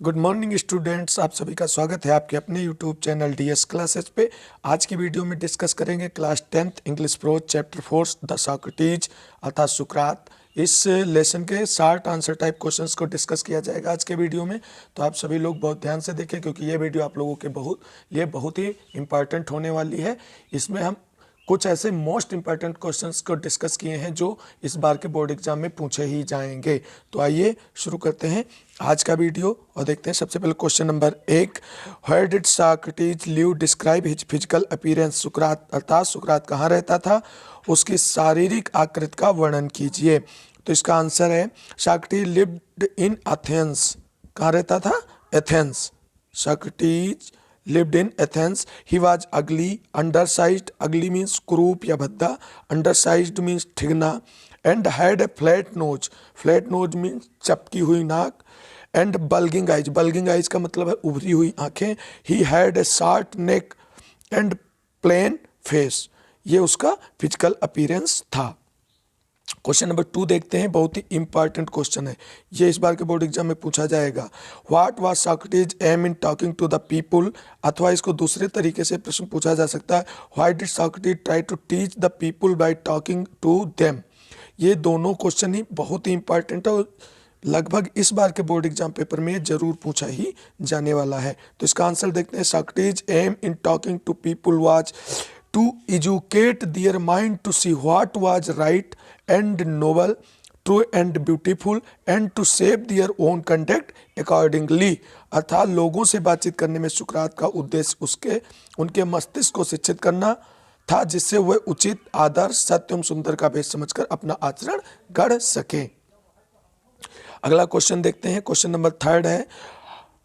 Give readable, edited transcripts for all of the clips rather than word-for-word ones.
Good morning students, आप सभी का स्वागत है आपके अपने यूट्यूब चैनल डीएस क्लासेस पे। आज की वीडियो में डिस्कस करेंगे class 10th English pros chapter 4 the Socrates अर्थात सुकरात। इस लेसन के 60 आंसर टाइप क्वेश्चंस को डिस्कस किया जाएगा आज के वीडियो में। तो आप सभी लोग बहुत ध्यान से देखें क्योंकि ये वीडियो आप लोगों के लिए बहुत ही इंपॉर्टेंट होने वाली है। इसमें हम कुछ ऐसे मोस्ट इंपॉर्टेंट क्वेश्चंस को डिस्कस किए हैं जो इस बार के बोर्ड एग्जाम में पूछे ही जाएंगे। तो आइए शुरू करते हैं आज का वीडियो और देखते हैं। सबसे पहले question number 1, where did Socrates live, describe his physical appearance. सुकरात अर्थात सुकरात कहाँ रहता था, उसकी शारीरिक आकृति का वर्णन कीजिए। तो इसका आंसर है सॉक्रेटिस लिव्ड इन एथेंस। कहाँ रहता था? Athens. Socrates lived in Athens. He was ugly, undersized. Ugly means croup या भद्दा, undersized means ठिगना, and had a flat nose. Flat nose means चपकी हुई नाक, and bulging eyes. Bulging eyes का मतलब है उभरी हुई आंखें. He had a short neck and plain face. ये उसका फिजिकल अपीयरेंस था। क्वेश्चन नंबर 2 देखते हैं, बहुत ही इंपॉर्टेंट क्वेश्चन है, ये इस बार के बोर्ड एग्जाम में पूछा जाएगा। What was Socrates aim in talking to the people, अथवा इसको दूसरे तरीके से प्रश्न पूछा जा सकता है, why did Socrates try to teach the people by talking to them. ये दोनों क्वेश्चन ही बहुत ही इंपॉर्टेंट है और लगभग इस बार के बोर्ड एग्जाम पेपर में जरूर पूछा ही जाने वाला है। तो इसका आंसर देखते हैं। Socrates aim in talking to people was to educate their mind to see what was right and noble, true and beautiful, and to shape their own conduct accordingly। अर्थात लोगों से बातचीत करने में सुकरात का उद्देश्य उनके मस्तिष्क को शिक्षित करना था, जिससे वह उचित, आदर्श, सत्य एवं सुंदर का भेद समझकर अपना आचरण गढ़ सके। अगला क्वेश्चन देखते हैं। क्वेश्चन नंबर 3 है,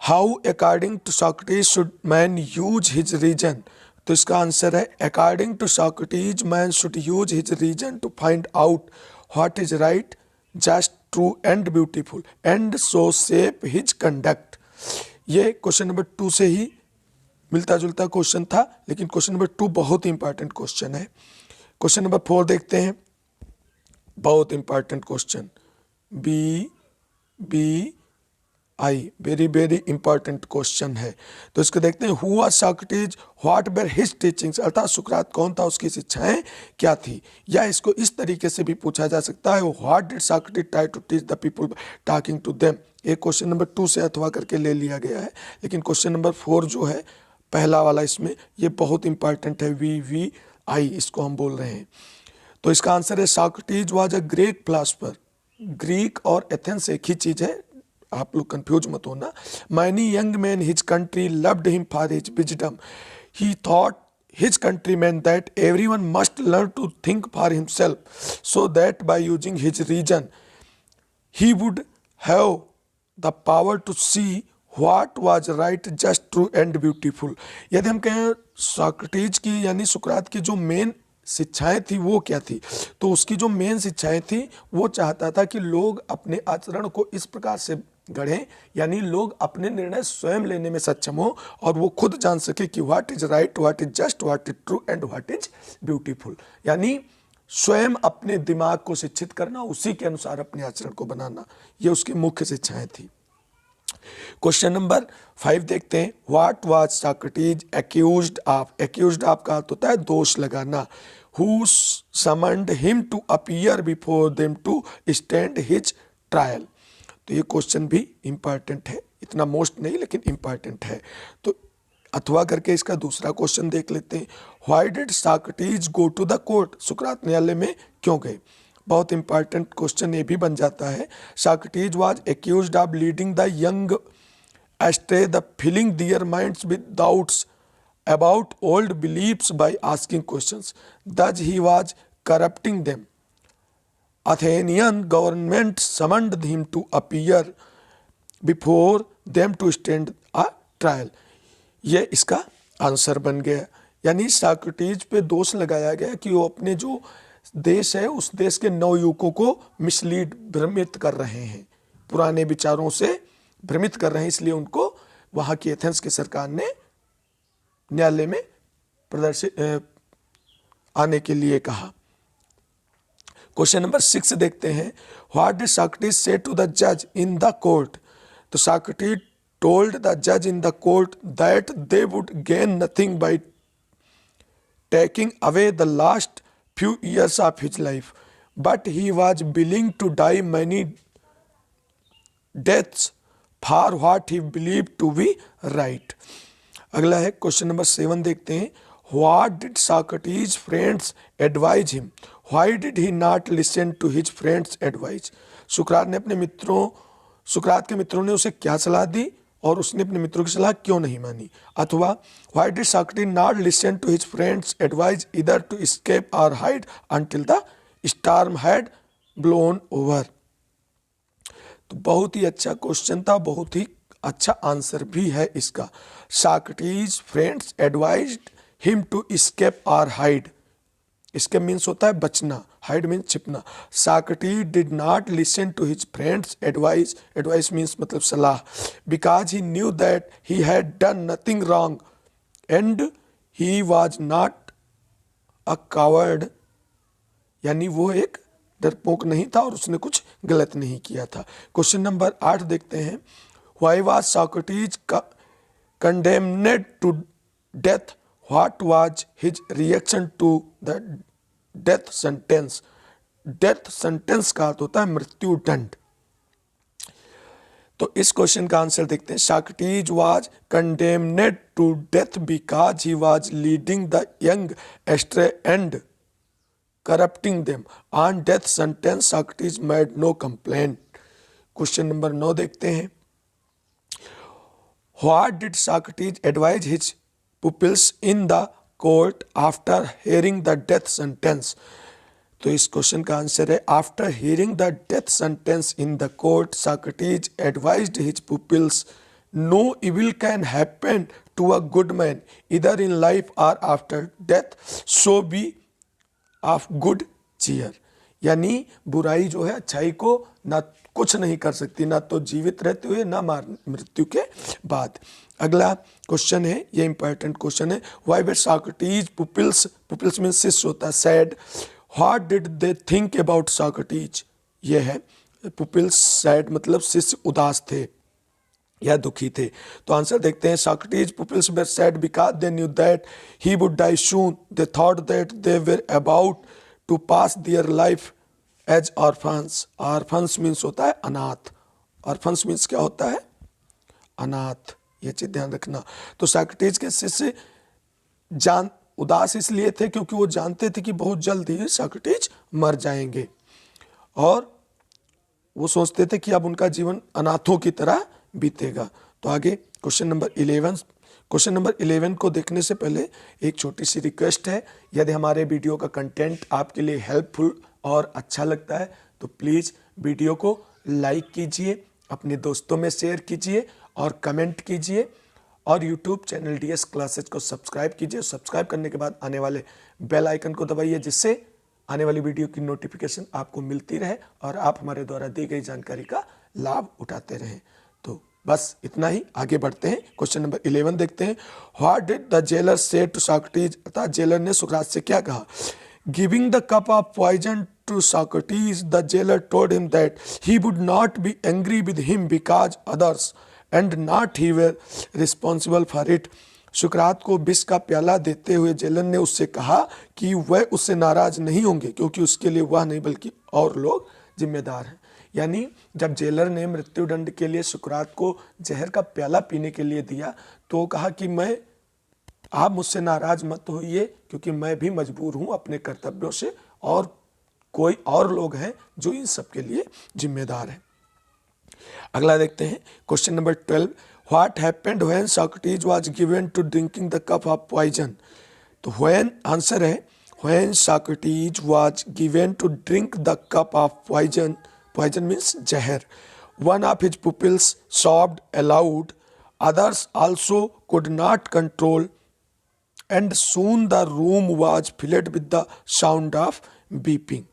how according to Socrates should man use his reason. तो इसका आंसर है according to Socrates man should use his reason to find out what is right, just, true and beautiful, and so shape his conduct. ये question number 2 से ही मिलता जुलता question था, लेकिन question number 2 बहुत ही इंपॉर्टेंट क्वेश्चन है। क्वेश्चन नंबर 4 देखते हैं, बहुत important question, B I very very important question है। तो इसको देखते हैं। Who was Socrates, what were his teachings, अर्थात सुकरात कौन था, उसकी शिक्षाएं क्या थी। या इसको इस तरीके से भी पूछा जा सकता है, what did Socrates try to teach the people talking to them. ये क्वेश्चन नंबर 2 से अथवा करके ले लिया गया है, लेकिन क्वेश्चन नंबर 4 जो है पहला वाला, इसमें ये बहुत इंपॉर्टेंट है, वी आई इसको हम बोल रहे हैं। तो इसका आंसर है Socrates was a Greek philosopher. Greek और एथेंस एक ही चीज है, आप लोग कंफ्यूज मत होना। Many young man his country loved him for his wisdom. He thought his countryman that everyone must learn to think for himself, so that by using his reason he would have the power to see what was right, just, true and beautiful. यदि हम कहें Socrates की यानी सुकरात की जो main शिक्षाएं थी वो क्या थी, तो उसकी जो मेन शिक्षाएं थी वो चाहता था कि लोग अपने आचरण को इस प्रकार से गढ़ें, यानी लोग अपने निर्णय स्वयं लेने में सक्षम हो और वो खुद जान सके कि what is right, what is just, what is true and what is beautiful. यानी स्वयं अपने दिमाग को शिक्षित करना, उसी के अनुसार अपने आचरण को बनाना, ये उसकी मुख्य शिक्षाएं थी। क्वेश्चन नंबर 5 देखते हैं। What was Socrates accused of. Accused of का अर्थ होता है दोष लगाना। Who summoned him to appear before them to stand his trial. तो ये क्वेश्चन भी इंपॉर्टेंट है, इतना मोस्ट नहीं लेकिन इंपॉर्टेंट है। तो अथवा करके इसका दूसरा क्वेश्चन देख लेते हैं। Why did Socrates go to the court. सुकरात न्यायालय में क्यों गए। बहुत इंपॉर्टेंट क्वेश्चन ये भी बन जाता है। Socrates was accused of leading the young astray, the filling their minds with doubts about old beliefs by asking questions. Thus he was corrupting them. Athenian government summoned him to appear before them to stand a trial. ये इसका answer बन गया। यानी Socrates पे दोष लगाया गया कि वो अपने जो देश है उस देश के नवयुवकों को मिसलीड, भ्रमित कर रहे हैं, पुराने विचारों से भ्रमित कर रहे हैं, इसलिए उनको वहां की एथेंस की सरकार ने न्यायालय में प्रदर्शित आने के लिए कहा। क्वेश्चन नंबर 6 देखते हैं। व्हाट डिड सॉक्रेटिस से टू द जज इन द कोर्ट। तो Socrates told the judge in the court that they would gain nothing by taking away the last few years of his life, but he was willing to die many deaths for what he believed to be right. अगला है question number 7 देखते हैं. What did Socrates' friends advise him? Why did he not listen to his friends' advice? सुकरात के मित्रों ने उसे क्या सलाह दी और उसने अपने मित्रों की सलाह क्यों नहीं मानी. अथवा why did Socrates not listen to his friends' advice either to escape or hide until the storm had blown over? तो बहुत ही अच्छा क्वेश्चन था, बहुत ही अच्छा आंसर भी है इसका. Socrates' friends advised him to escape or hide. escape means होता है बचना, hide मीन्स छिपना. Socrates did not listen to his friends' advice. Advice means मतलब सलाह. Because he knew that he had done nothing wrong and he was not a coward. यानी वो एक डरपोक नहीं था और उसने कुछ गलत नहीं किया था. क्वेश्चन नंबर 8 देखते हैं. Why was Socrates condemned to death? What was his reaction to the death sentence? Death sentence का अर्थ होता है मृत्यु दंड. तो इस क्वेश्चन का आंसर देखते हैं. Socrates was condemned to death because he was leading the young astray and corrupting them. On death sentence, Socrates made no complaint. Question number 9 देखते हैं. What did Socrates advise his pupils in the court after hearing the death sentence? तो इस question का answer है after hearing the death sentence in the court Socrates advised his pupils no evil can happen to a good man either in life or after death, so be of good cheer. यानी बुराई जो है अच्छाई को ना कुछ नहीं कर सकती, ना तो जीवित रहते हुए ना मृत्यु के बाद. अगला क्वेश्चन है, ये इंपॉर्टेंट क्वेश्चन है. व्हाई वर Socrates pupils में शिष्य होता है sad. What did they think about Socrates? ये है पुपिल्स सैड मतलब शिष्य उदास थे या दुखी थे. तो आंसर देखते हैं. Socrates pupils were sad because they knew that he would die soon. They thought that they were about to pass their life as orphans. Orphans means होता है अनाथ. Orphans means क्या होता है? अनाथ. ये चीज ध्यान रखना. तो Socrates के शिष्य उदास इसलिए थे क्योंकि वो जानते थे कि बहुत जल्द ही Socrates मर जाएंगे और वो सोचते थे कि अब उनका जीवन अनाथों की तरह बीतेगा. तो आगे क्वेश्चन नंबर 11. क्वेश्चन नंबर 11 को देखने से पहले एक छोटी सी रिक्वेस्ट है. यदि हमारे वीडियो का कंटेंट आपके लिए हेल्पफुल और अच्छा लगता है तो प्लीज़ वीडियो को लाइक कीजिए, अपने दोस्तों में शेयर कीजिए और कमेंट कीजिए और YouTube चैनल DS क्लासेज को सब्सक्राइब कीजिए. सब्सक्राइब करने के बाद आने वाले बेल आइकन को दबाइए जिससे आने वाली वीडियो की नोटिफिकेशन आपको मिलती रहे और आप हमारे द्वारा दी गई जानकारी का लाभ उठाते रहें. तो बस इतना ही. आगे बढ़ते हैं. क्वेश्चन नंबर 11 देखते हैं. What did the jailer say to Socrates? अर्थात जेलर ने सुकरात से क्या कहा. Giving the cup of poison to Socrates, the jailer told him that he would not be angry with him because others and not he were responsible for it. सुकरात को विष का प्याला देते हुए जेलर ने उससे कहा कि वह उससे नाराज नहीं होंगे क्योंकि उसके लिए वह नहीं बल्कि और लोग जिम्मेदार हैं. यानी जब जेलर ने मृत्युदंड के लिए सुकरात को जहर का प्याला पीने के लिए दिया तो कहा कि आप मुझसे नाराज मत होइए क्योंकि मैं भी मजबूर हूँ अपने कर्तव्यों से और कोई और लोग हैं जो इन सब के लिए जिम्मेदार हैं. अगला देखते हैं. Question number 12. What happened when Socrates was given to drinking the cup of poison? तो when आंसर है when Socrates was given to drink the cup of poison. Poison means जहर. One of his pupils sobbed aloud. Others also could not control, and soon the room was filled with the sound of weeping.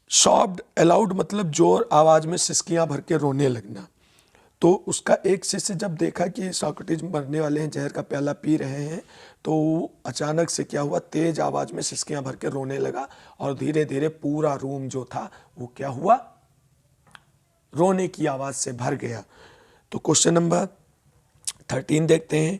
Sobbed aloud मतलब जोर आवाज में सिसकियां भर के रोने लगना. तो उसका एक शिष्य जब देखा कि Socrates मरने वाले हैं, जहर का प्याला पी रहे हैं, तो अचानक से क्या हुआ, तेज आवाज में सिसकियां भर के रोने लगा और धीरे धीरे पूरा रूम जो था वो क्या हुआ, रोने की आवाज से भर गया. तो क्वेश्चन नंबर 13 देखते हैं,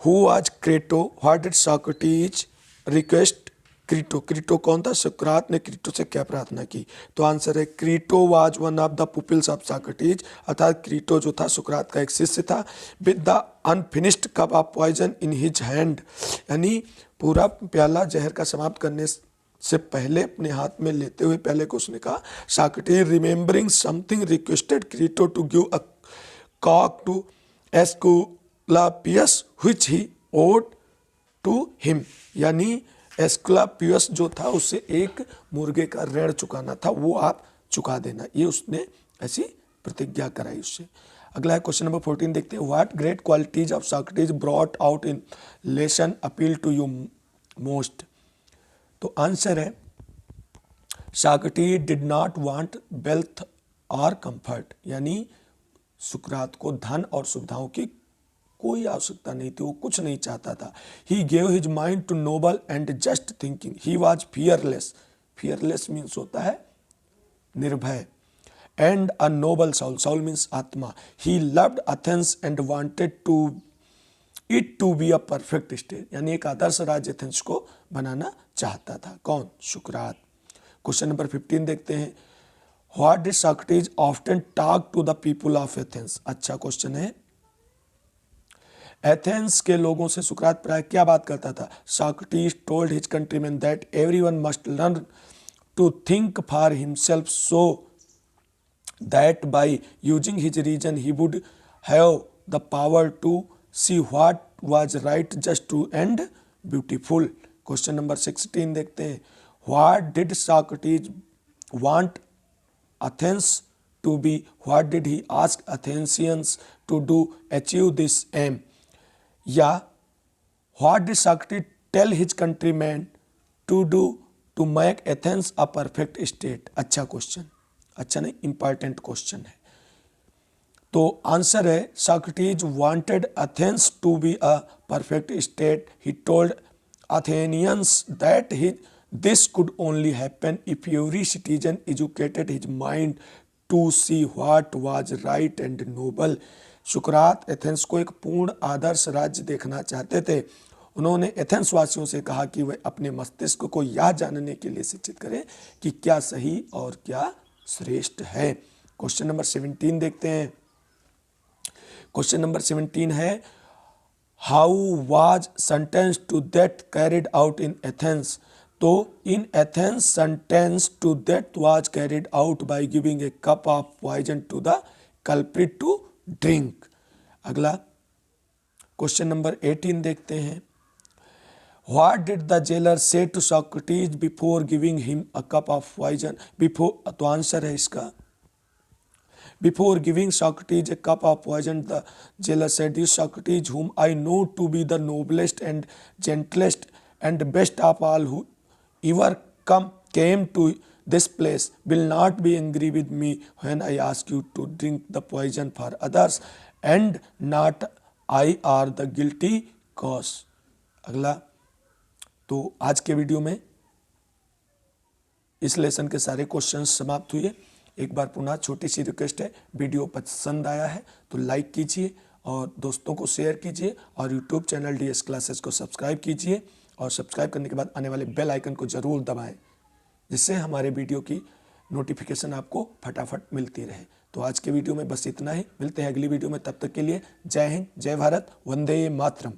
who was Crito, what did Socrates request Crito. Crito कौन था? सुकरात ने क्रीटो से क्या प्रार्थना की? तो आंसर है Crito was one of the pupils of Socrates, अर्थात क्रीटो जो था सुकरात का एक शिष्य था। With the unfinished cup of poison in his hand, यानी पूरा प्याला जहर का समाप्त करने से पहले अपने हाथ में लेते हुए पहले को उसने कहा, Socrates remembering something requested Crito to give a cock to Aesculapius which he owed to him, यानी एस्कुलापियस जो था उससे एक मुर्गे का ऋण चुकाना था, वो आप चुका देना, ये उसने ऐसी प्रतिज्ञा कराई उससे। अगला है क्वेश्चन नंबर 14 देखते हैं, what great qualities of Socrates brought out in lesson appeal to you most. तो आंसर है Socrates did not want wealth और कंफर्ट, यानी सुकरात को धन और सुविधाओं की कोई आवश्यकता नहीं थी, वो कुछ नहीं चाहता था। He gave his mind to noble and just thinking, he was fearless, fearless means होता है निर्भय, and a noble soul, soul means आत्मा। He loved Athens and wanted to it to be a perfect state, यानी एक आदर्श राज्य Athens को बनाना चाहता था। कौन? सुकरात। क्वेश्चन नंबर 15 देखते हैं, what did Socrates often talk to the people of Athens. अच्छा क्वेश्चन है, एथेंस के लोगों से सुकरात प्राय क्या बात करता था? Socrates told his countryman that everyone must learn to think for himself, so that by using his reason he would have the power to see what was right, just and and beautiful. Question number 16 देखते हैं, what did Socrates want Athens to B, what did he ask Athenians to do achieve this aim, या what did Socrates tell his countryman to do to make Athens a perfect state. अच्छा question, अच्छा नहीं important question है। तो answer है Socrates wanted Athens to be a perfect state, he told Athenians that this could only happen if every citizen educated his mind to see what was right and noble। Sukrat Athens को एक पूर्ण आदर्श राज्य देखना चाहते थे। उन्होंने Athens वासियों से कहा कि वे अपने मस्तिष्क को यह जानने के लिए शिक्षित करें कि क्या सही और क्या श्रेष्ठ है। क्वेश्चन नंबर 17 देखते हैं। क्वेश्चन नंबर 17 है, how was sentence to death carried out in Athens. तो in Athens sentence to death was carried out by giving a cup of poison to the culprit to drink. अगला question number 18 देखते हैं, what did the jailer say to Socrates before giving him a cup of poison. Before, तो answer है इसका, before giving Socrates a cup of poison the jailer said, this Socrates whom I know to be the noblest and gentlest and best of all who ever came to this place will not be angry with me when I ask you to drink the poison for others and not I are the guilty cause। अगला, तो आज के video में इस lesson के सारे questions समाप्त हुए। एक बार पुनः छोटी सी रिक्वेस्ट है, वीडियो पसंद आया है तो लाइक कीजिए और दोस्तों को शेयर कीजिए और यूट्यूब चैनल DS क्लासेस को सब्सक्राइब कीजिए और सब्सक्राइब करने के बाद आने वाले बेल आइकन को ज़रूर दबाएं, जिससे हमारे वीडियो की नोटिफिकेशन आपको फटाफट मिलती रहे। तो आज के वीडियो में बस इतना ही, मिलते हैं अगली वीडियो में, तब तक के लिए जय हिंद, जय भारत, वंदे मातरम।